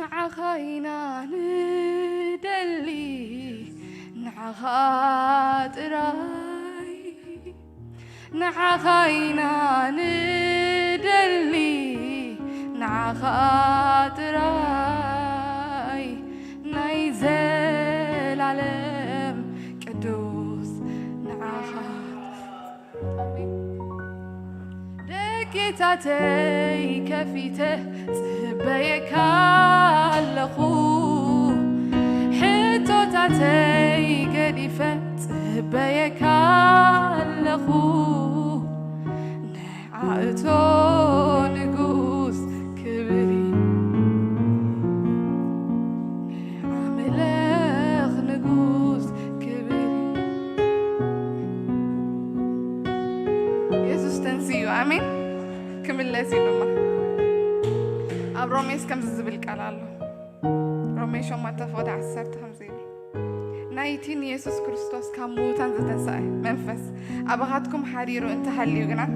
نعخينا ندلي نعخاطراي نعخينا ندلي نعخاطراي نايزل علم قدوس نعخاط دكتاتي كفيته صبيك اللخو حتوتاتي قديفه صبيك اللخو نعتو نقوس كبري نعملخ نقوس كبري يسوس تنسيو آمين كمل لسينو ما أبروميس كم زبل كلالو روميشو ما تفوت عسرت خمسين نايتين يسوس كريستوس كموتان زتنساي منفس أبغاتكم حريرو انت حليو جنا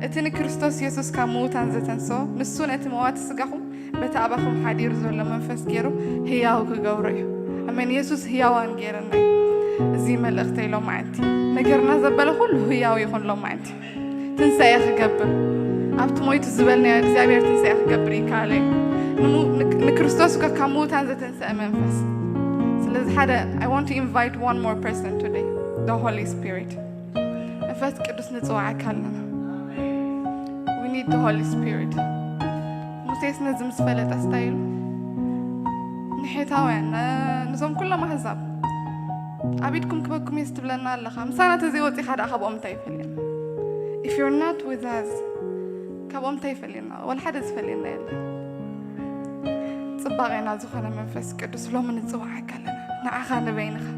اتني كريستوس يسوس كموتان زتنسو نسون اتموات سقاهم بتأبخم حرير زولا منفس جيرو هياو كجوريو أمين يسوس هياوان جيرنا زي ما الأختي لو معتي نجرنا زبالة كله هياو يكون لو معتي تنساي خجبر أبت مويت زبالنا زابير تنساي خجبري كالي نكريستوس كموتان زتنسا منفس I want to invite one more person today, the Holy Spirit. First, we need the Holy Spirit. Muses nazim sfalet astayl. نحيتاوين نزوم كل ما حزب. عبيدكم كبكم يستبلنا الله خام. سنة تزيوتي خد أخب تيفلين. If you're not with us, كب تيفلينا ولا حد يفلينا إلا. صباغينا زخنا منفس كدس لو من الزواج كلنا. نعخان بينها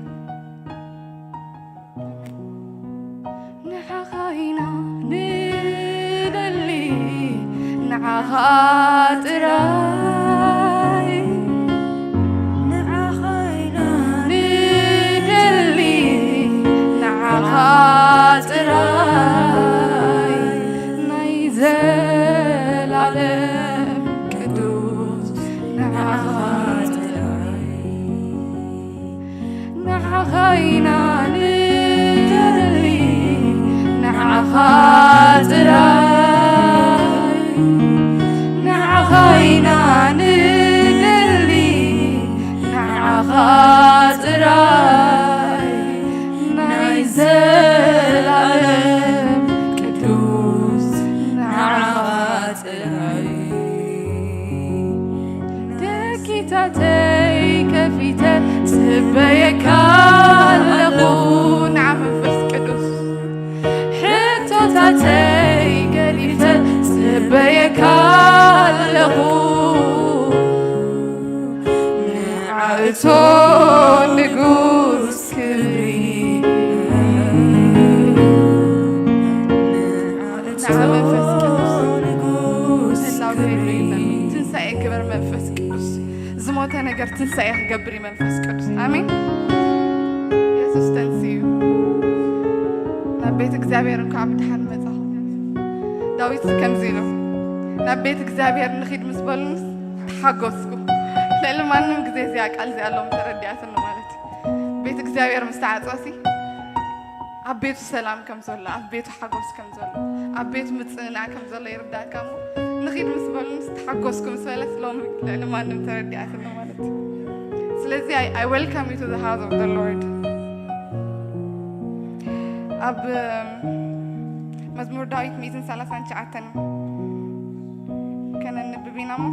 نعخينا ندلي نعخاطراي نعخينا ندلي نعخاطراي نايزل علم قدوس نعخينا ندلي نعخاطراي نعخينا ندلي نعخاطراي نايزل علم قدوس نعخاطراي دكيتاتي كفيته صبيك اللخو نعم منفس قدوس حتوتاتي قليفة صبيك اللخو نعتو نقوس كبري نعم منفس قدوس تنسى كبر منفس قدوس زموت أنا قرت تنسى قبري منفس قدوس آمين يسوس تنسيو نبيت إكزابير نكعب تحن مزاح داويت كم زينو نبيت إكزابير نخيد مسبلنس تحقوسكو لأن ما نم كذي زياك قال زي اللهم ترديات النمالتي بيت إكزابير مستعد واسي عبيتو سلام كم زولا عبيتو حقوس كم زولا عبيتو متصنع كم زولا يردا كامو نخيد مسبلنس تحقوسكو مسبلس لهم لأن ما نم ترديات النمالتي ስለዚህ I welcome you to the house of the Lord. أب مزمور داويت 139 كان النبينا مو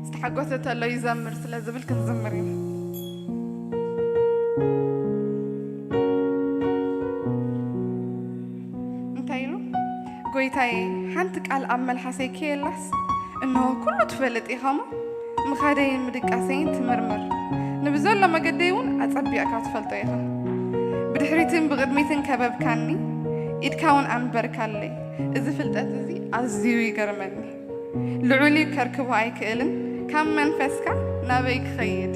استحقوثة الله يزمر ስለዚህ ብል ክንዘምር እንታይ ኢሉ ጎይታዬ ሓንቲ ቃል ኣብ መልሓሰይ ከየላስ እነሆ ኩሉ ትፈልጥ ኢኻ ሞ مخادين مدقاسين تمرمر نبزول لما قديون أتصبي أكاد فلتويها بدحريتين بغدميتين كباب كاني إدكاون أنبر كالي إذا فلتات زي أزيوي قرمني لعولي كركبوا أي كإلن كم منفسكا نابيك خيد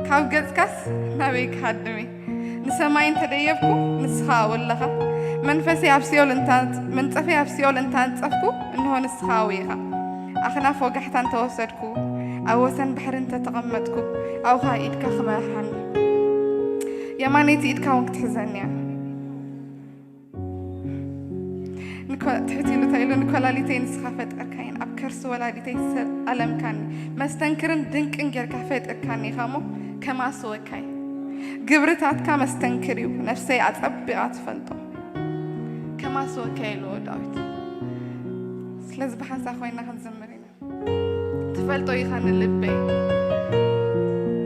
كاو قزكاس نابيك حدمي نسماين تديبكو نسخاول لها منفسي أبسيول انتانت منتفي أبسيول انتانت أفكو إنه نسخاويها أخنا فوق حتان توسدكو أوسن بحر أنت تقمتكم أو خايدك خماحن يا مانيتي إيدك وانك تحزني تحتي له تايلو نكولاليتين سخافت أركاين أبكرس ولاليتين سر ألم كان ما استنكرن دنك إنجر كافيت أركاني خامو كما سوى كاي قبرتات كما استنكريو نفسي أتعبي أتفلتو كما سوى كاي لو داويت سلز بحنسا خوينا خنزمرينا تفلتو يخان اللبي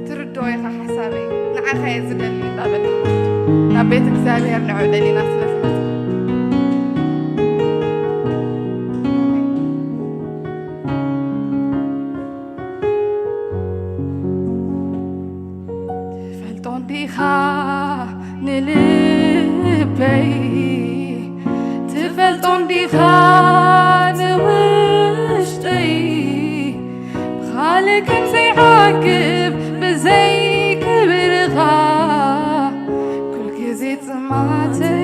تردو يخا حسابي نعاخا يزدلي دابت نبيت اكزابير نعود لنا سلزمت نلبي تفلتون دي خان وشتي بخالك زي عاقب بزي كبرغا كل كزيت سمعتي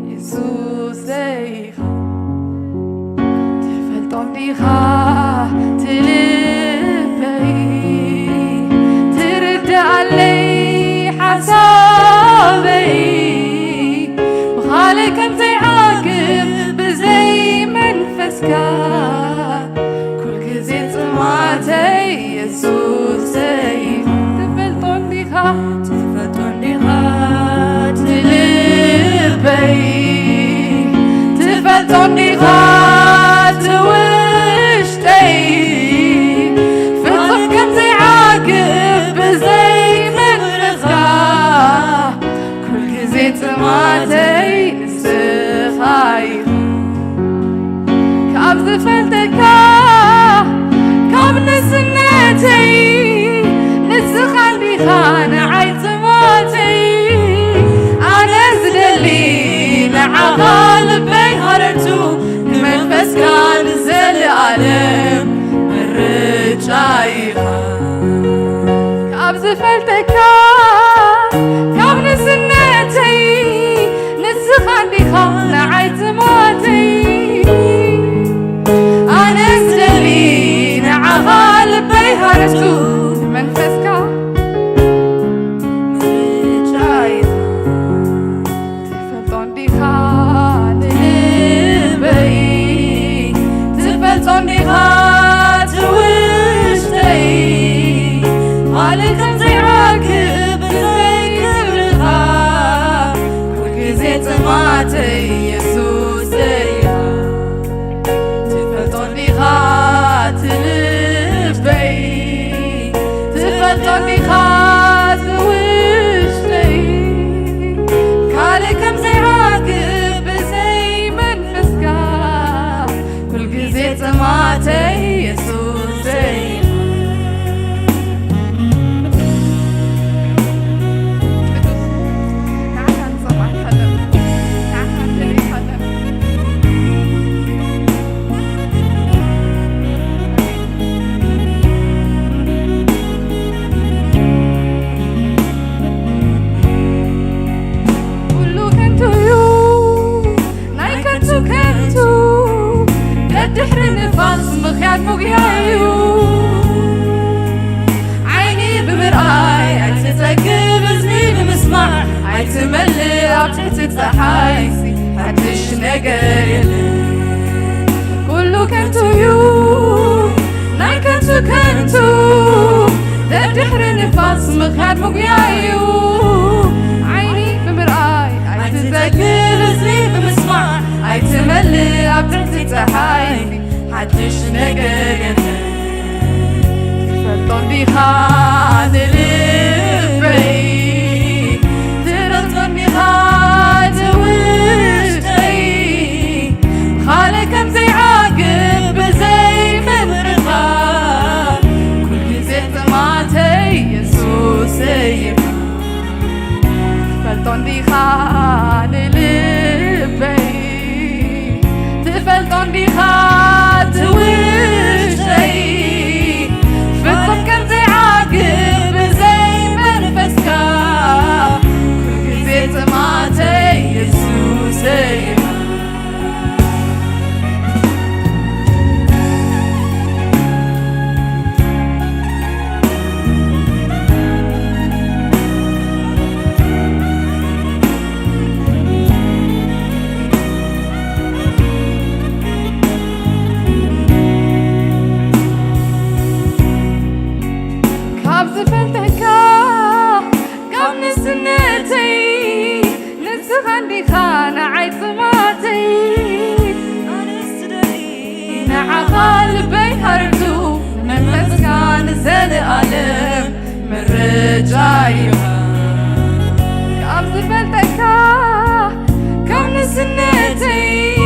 يسوس زي تفلتون دي خان تلبي ترد علي حسابي بخالك انت عاقب بزي منفسك كل كزيت سمعتي يسوس زي تفلتون ديخا تلبي تفلتون ديخا توشتي فطف كنت عاقب بزي ماتي نسخاي كابز فلتك كاب نسنتي نسخان دي خان عيت ماتي أنا زدلي نعغال بيهرتو المنفس كان زل عالم الرجاي كابز فلتك كاب نسنتي خاندي خان عيت موتي أنا زلين عغال بيهرتو منفسك جاي تفلتون دي خان لبي تفلتون دي خان توشتي مالك زي عاقب زي كبرها ماتي يسوس زيها تفلتون لي خات لبي تفلتون لي خات وشتي كالكم زي عاقب زي منفسكا كل جزيت ماتي يسوس زيها مخيات مقيايو عيني بمرآي عيتتقب اذني بمسمع عيتملي عبتتتحايسي حدش نقر يلي كله كنتو يو ناي كنتو دحر نفاس مخيات مقيايو عيني بمرآي عيتتقب اذني بمسمع عيتملي عبتتتحايسي حدش نقر يلي تفلتون دي خان لبي تفلتون دي خان وشتي بخالك انت عاقب زي مبرخا كل جزيت ماتي يسوس زيها تفلتون دي خان لبي تفلتون دي خان توشتي فطف كنت عاقب زي منفسكا كل جزيت ماتي يسوس زيها كابز فلتكا كم نسنتي نسخندي خان عيد ماتي نعقال بي هردو من مسكان زل ألم من رجايها كابز فلتكا كم نسنتي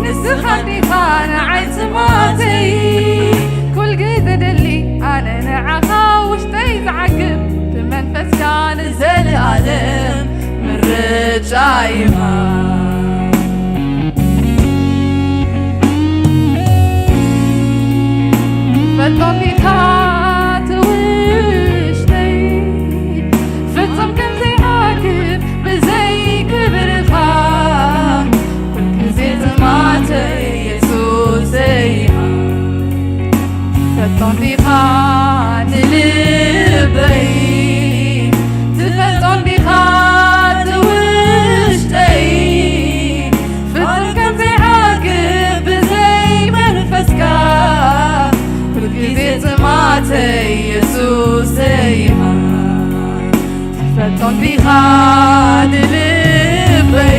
نسخندي خان عيد ماتي كل قيد دلي أنا نعقا وشتي تعقب بمنفس كان زل ألم من رجايها فالطبيخات وشتي فتم كم زي عاقب بزي كبرخا كل كزيت ماتي يسوس زيها فالطبيخات لبي فالطبيخات وشتي فتم كم زي عاقب بزي منفسكا كزيت ماتي يسوس زيها تفتن بخاد لبي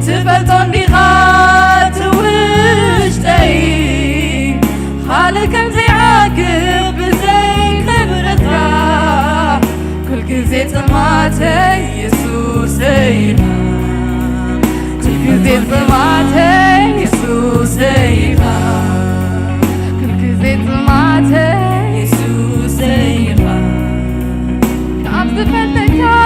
تفتن بخاد وشتي خالكم زي عاقب زي خبرتها كل كزيت ماتي يسوس زيها كل كزيت ماتي يسوس زيها زيت ماتي يسوس زيها كابز فلتكا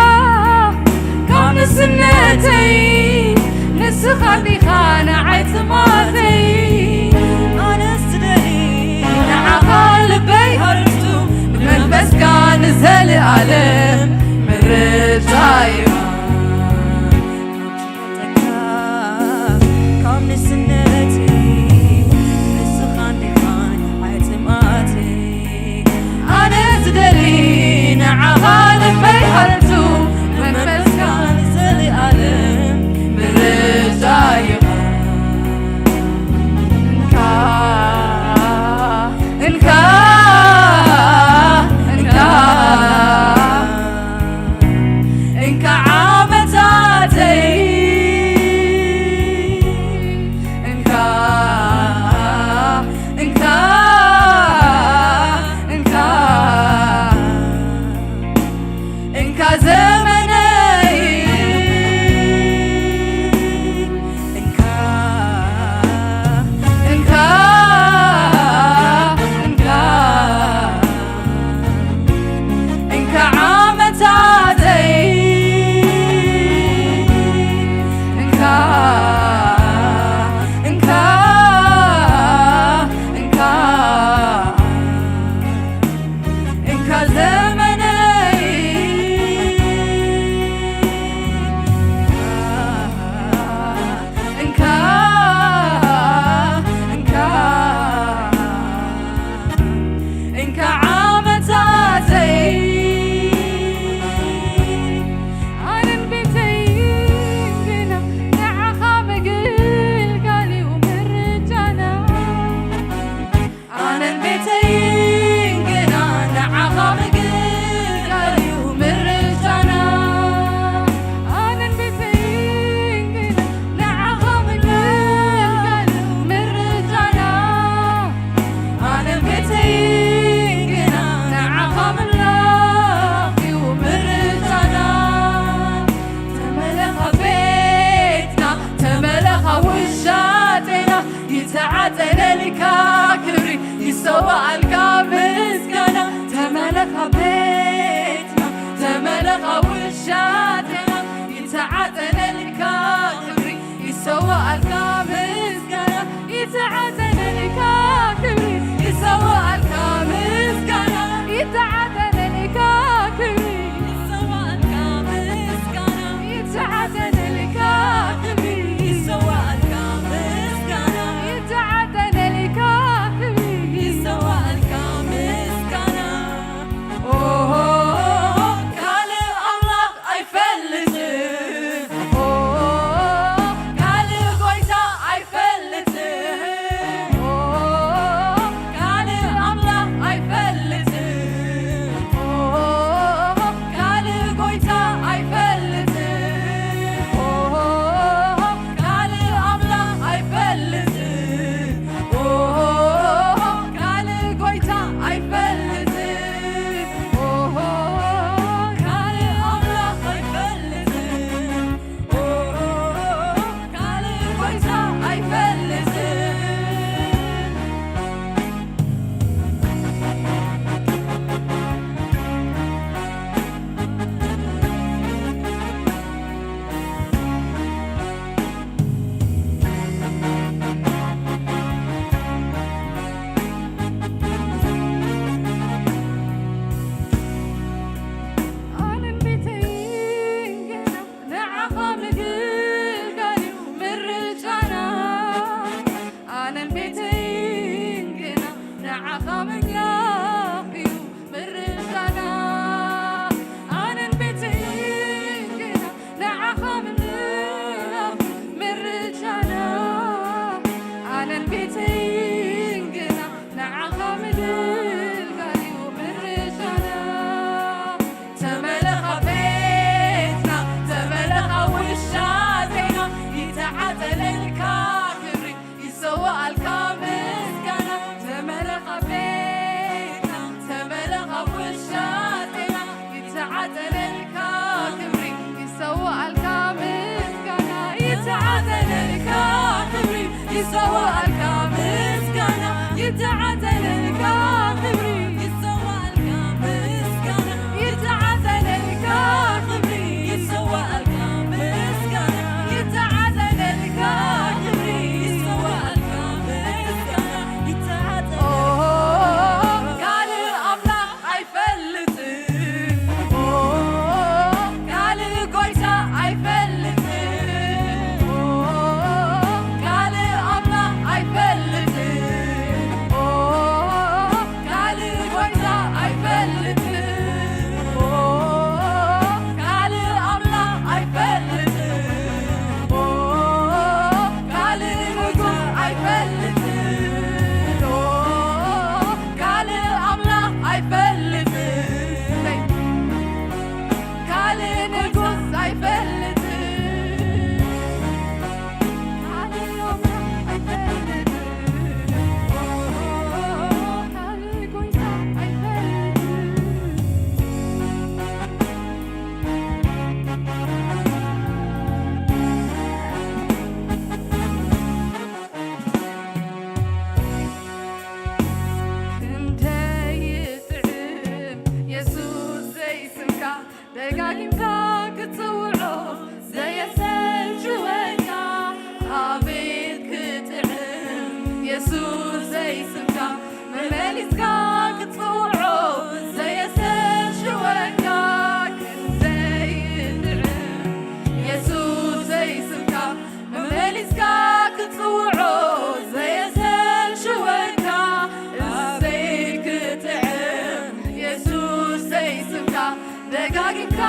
ደጋጊምካ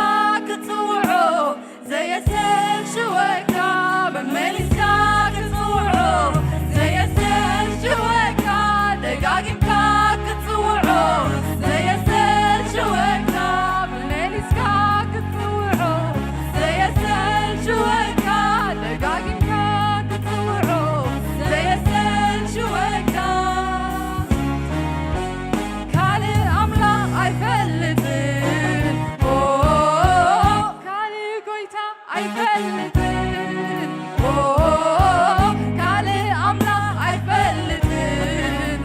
ክትፅውዖ ዘየስል ሽወካ በመሊስካ ክትፅውዖ ዘየስል ሽወካ ደጋጊምካ ክትፅውዖ ዘየስል ሽወካ በመሊስካ ክትፅውዖ ዘየስል ሽወካ ደጋጊምካ ክትፅውዖ ዘየስል ሽወካ ካልእ ኣምላኽ ኣይፈልጥን ካልእ ጎይታ ኣይፈልጥን ካልእ ኣምላኽ ኣይፈልጥን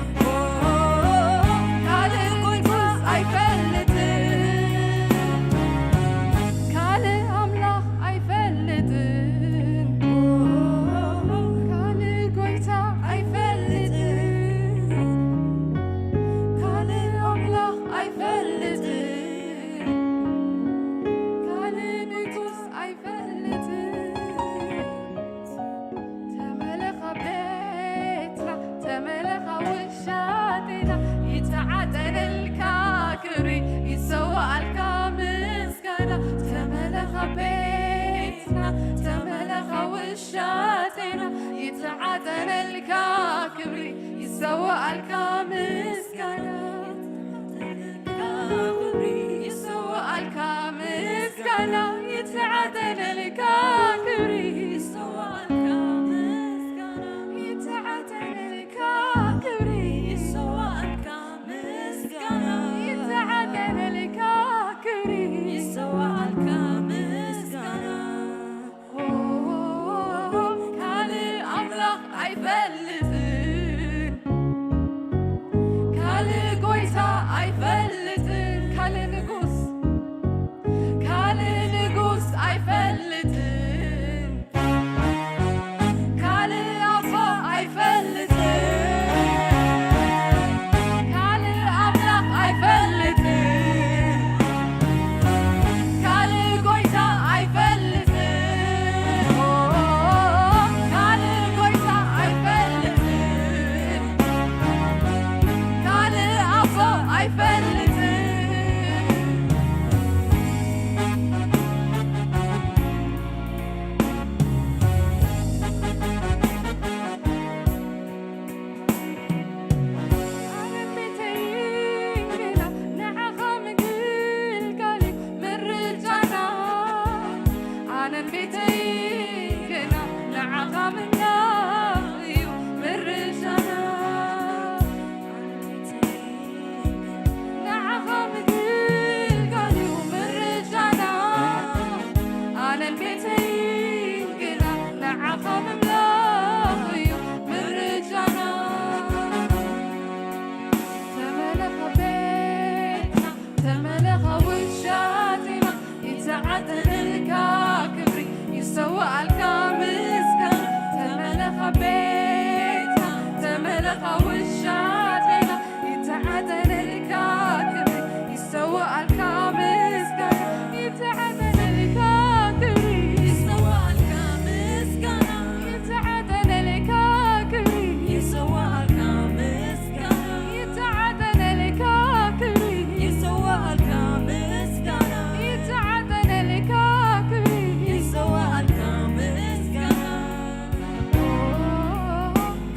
ካልእ ጎይታ ኣይፈልጥን ካልእ ኣምላኽ ኣይፈልጥን ካልእ ጎይታ ኣይፈልጥን ካልእ ኣምላኽ ኣይፈልጥን ካልእ ንጉስ ኣይፈልጥን ተመለኸ ቤትና ተመለኸ ውሻጤና ይተዓጠነልካ ክብሪ ይሰዋኣልካ ምስጋና ተመለኸ ቤትና ተመለኸ ውሻጤና ይተዓጠነልካ ክብሪ ይሰዋኣልካ ምስጋና ይሰዋኣልካ ምስጋና ይተዓጠነልካ ክብሪ ይሰዋኣልካ ምስጋና ይተዓጠነልካ ክብሪ ይሰዋኣልካ ምስጋና ይተዓጠነልካ ክብሪ ይሰዋኣልካ ምስጋና ካልእ ኣምላኽ ኣይፈልጥን ካልእ ጎይታ ኣይፈልጥን ካልእ ንጉስ ኣይፈልጥን ካልእ ኣቦ ኣይፈልጥን ካልእ ኣምላኽ ኣይፈልጥን ካልእ ጎይታ ኣይፈልጥን ካልእ ጎይታ ኣይፈልጥን ካልእ ኣቦ ኣይፈልጥን ኣነን ቤተይ ገና ንዓኻ ምንጋቕ እዩ ምርጫና ንዓኻ ምግልጋል እዩ ምርጫና ኣነን ቤተይ ገና ንዓኻ ምምላኽ እዩ ምርጫና ተመለኸ ቤትና ተመለኸ ውሻጤና ይተዓጠነልካ ክብሪ ይሰዋኣልካ ምስጋና ተመለኸ ቤትና ተመለኸ ውሻጤና ይተዓጠነልካ ክብሪ ይሰዋኣልካ ምስጋና ይተዓጠነልካ ክብሪ ይሰዋኣልካ ምስጋና ይተዓጠነልካ ክብሪ ይሰዋኣልካ ምስጋና ይተዓጠነልካ ክብሪ ይሰዋኣልካ ምስጋና ይተዓጠነልካ ክብሪ ይሰዋኣልካ ምስጋና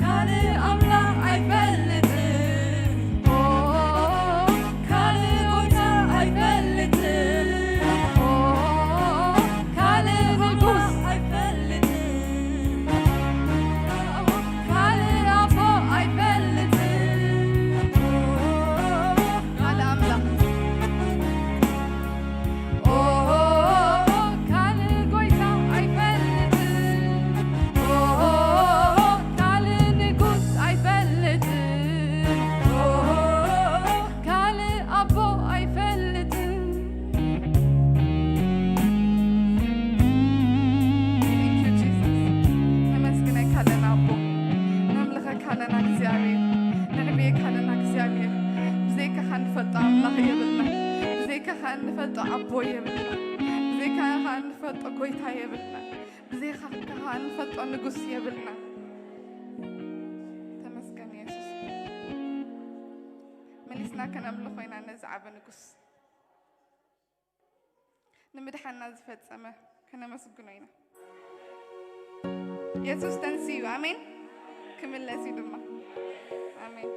ካልእ ኣምላኽ ኣይፈልጥን ካልእ ጎይታ ኣይፈልጥን ካልእ ንጉስ ኣይፈልጥን ካልእ ኣቦ ኣይፈልጥን ካልእ ኣምላኽ ካልእ ጎይታ ኣይፈልጥን ካልእ ንጉስ ኣይፈልጥን ካልእ ኣቦ ኣይፈልጥን ነመስግነካ ኣለና ኣቦ ነምልኸካ ኣለና እግዚኣብሔር ንዕብየካ ኣለና እግዚኣብሔር ብዘይካኻ ንፈልጦ ኣምላኽ የብልና ብዘይካኻ ንፈልጦ ኣቦ የብልና ብዘይካኻ ንፈልጦ ጎይታ የብልና ብዘይካኻ ንፈልጦ ንጉስ የብልና ተመስገን ኢየሱስ መሊስና ከነምልኾ ኢና ነዚ ዓብ ንጉስ ንምድሓና ዝፈጸመ ከነመስግኖ ኢና ኢየሱስ ተንስዩ ኣሜን ክምለስ እዩ ድማ ኣሜን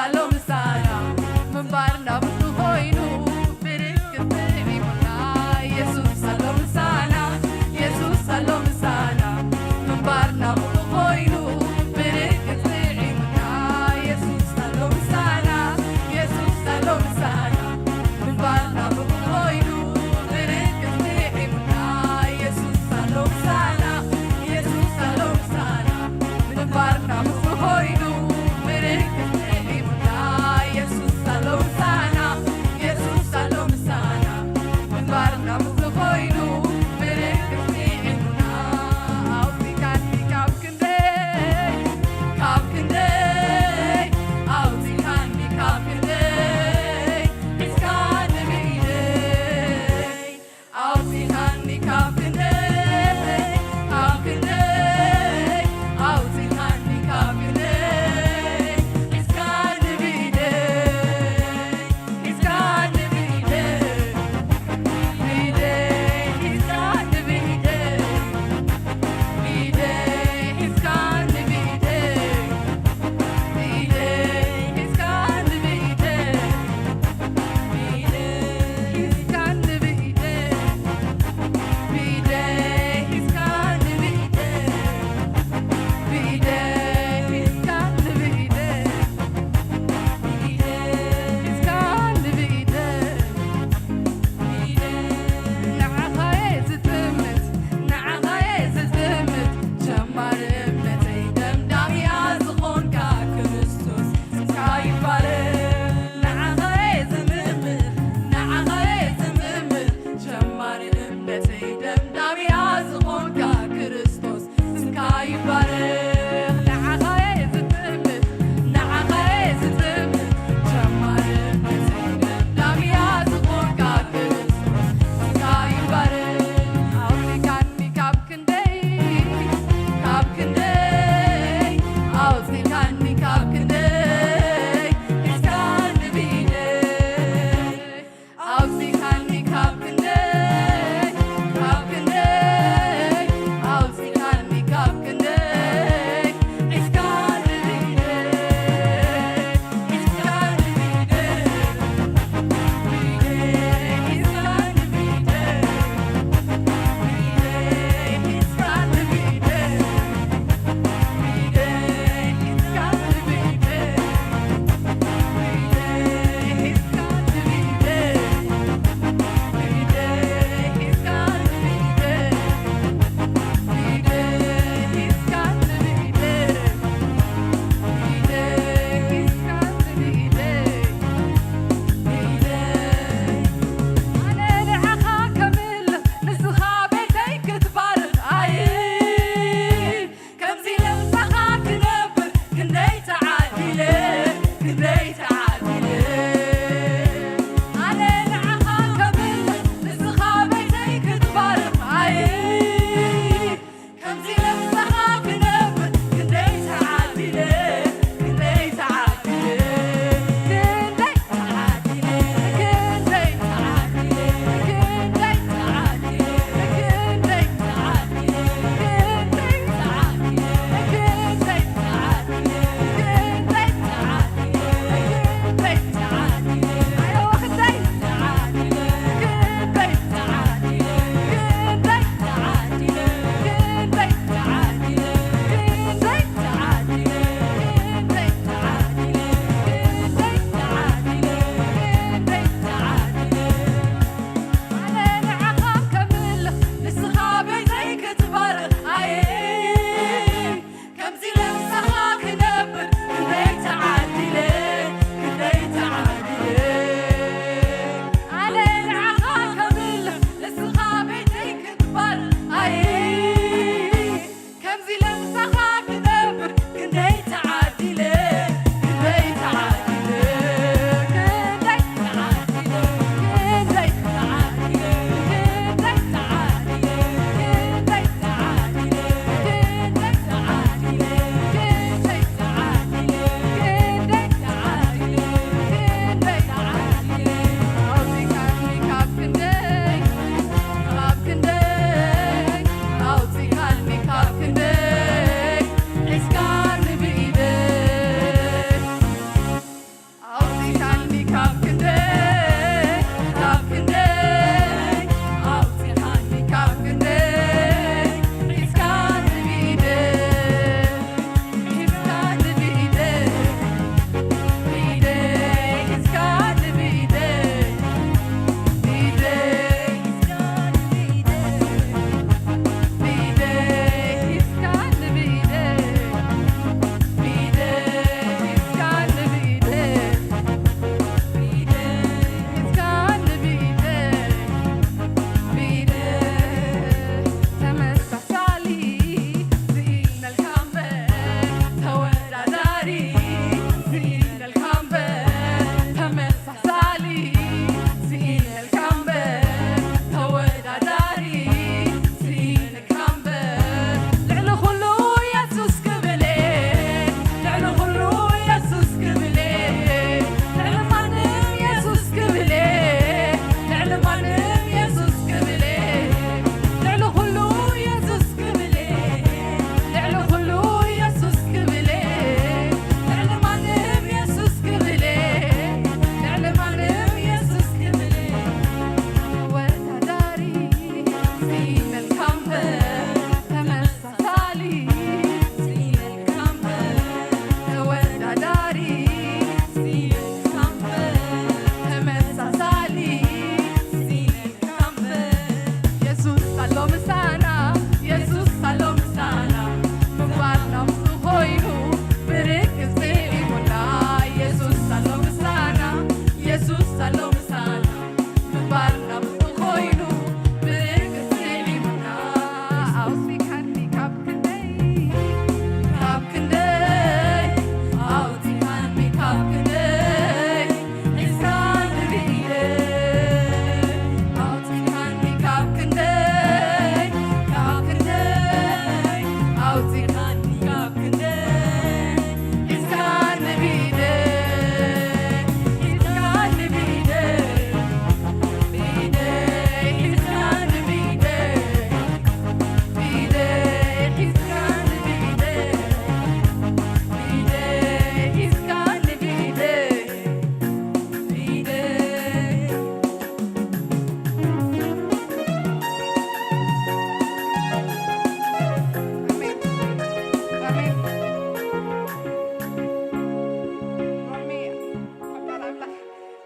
ኣሎ ምሳና ምንባርና ብሉ ኮይኑ ምልክት ንዒሙና ኢየሱስ ኣሎ ምሳና ኢየሱስ ኣሎ ምሳና ምንባርና ብሉ ኮይኑ ምልክት ንዒሙና ኢየሱስ ኣሎ ምሳና ኢየሱስ ኣሎ ምሳና ምንባርና ብሉ ኮይኑ ምልክት ንዒሙና ኢየሱስ ኣሎ ምሳና ኢየሱስ ኣሎ ምሳና ምንባርና ብሉ ኮይኑ ምልክት ንዒሙና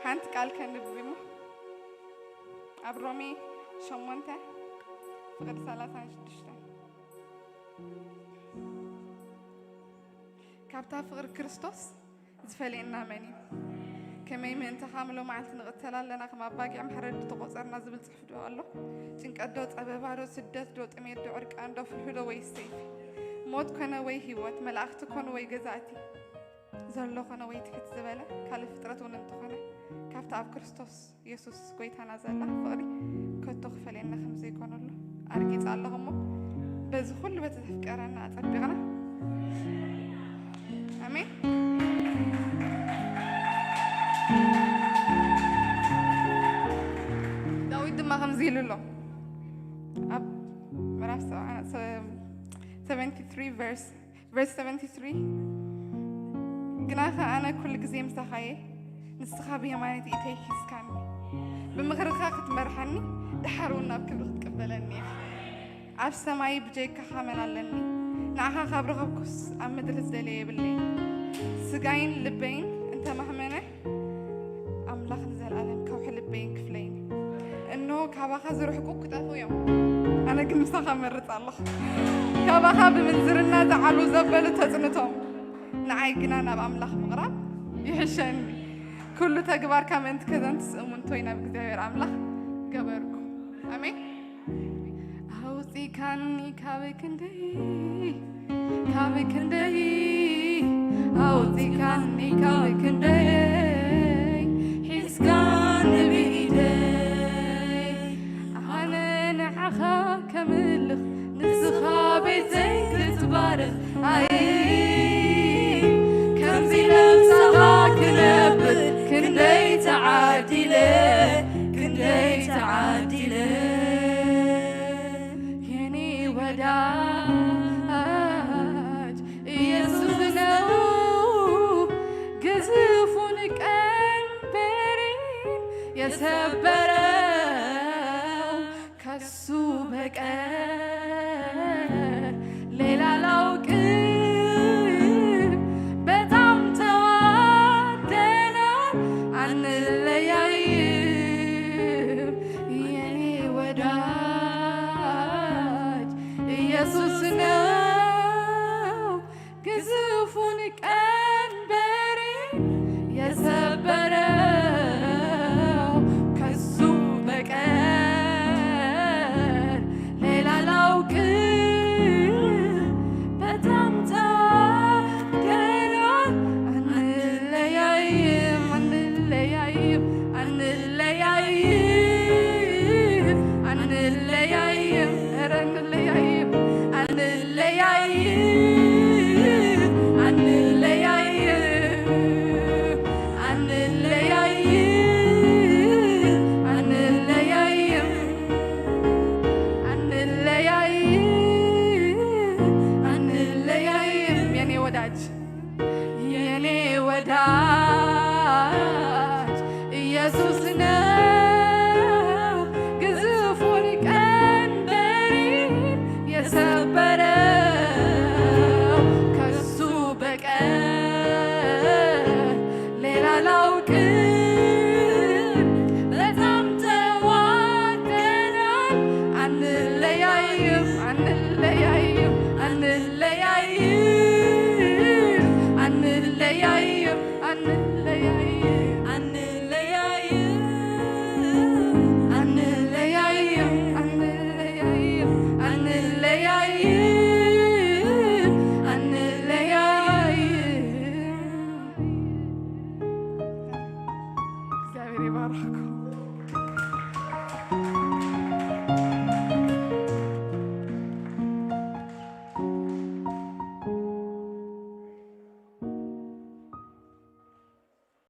حنت قال كان بيمو أبرومي شمونته فقد 36 كابتا فقر كريستوس زفلينا مني كما يمين تحاملوا معلت نغتلال لنا كما باقي عم حرد تقوصرنا زبل صحدو الله تنك أدوت أبابارو سدت دوت أمير دو عرق عنده في الهدو ويستيف موت كنا وي هيوت ملاخت كنا وي جزاتي زرلو كنا وي تحت زبالة كالي فترة وننتخنا كافتا أب كريستوس يسوس قويتانا زلا فقري كتوخ فلينا خمسة يكون الله أرجيت اللهم بس كل بتفكرنا أتربينا آمين داوود ما خمزي له أب مرافس 73 verse 73 جناخ أنا كل جزيم سخاية نسخابي يماني تيجي سكاني بمغرقة تمرحني دحرونا بكل تقبلني عف سماي بجيك خامن علني نعها خبرغبكس عم مدرس دليل باللي سجاين لبين أنت مهمنة أملاخ نزل العالم كوح لبين كفلين إنه كابا زروح حقوق كتافو يوم أنا كنت مسخة مرت الله كابا بمنزرنا زعلوا زبلوا تزنتهم نعيقنا نبى أملاخ مغرب يحشني كل تجبار كمان كذا تسمون توينا بقدر أملاخ جبركم آمين هوسي كاني كابكندي هوسي كاني كابكندي He's gonna be there أنا نعخا كملخ نسخا بيتك تبارك كم في نفسها كنبت كندي تعادله يني وداج يسوس نو قزفونك أنبرين يسبرو كسو بكار ليلة لو كب بدم توادنا عن الليايب يني وداج يسوس نو قزفونك أنبرين يسبرو كسو بكار ليلة لو كب بدم توادنا عن الليايب የኔ ወዳጅ ኢየሱስ ነው ግዙፉን ቀንበሬን የሰበረው ከሱ በቀር ሌላ አላውቅም በጣም ተዋደናል አንለያይም እግዚአብሔር ይባርካችሁ።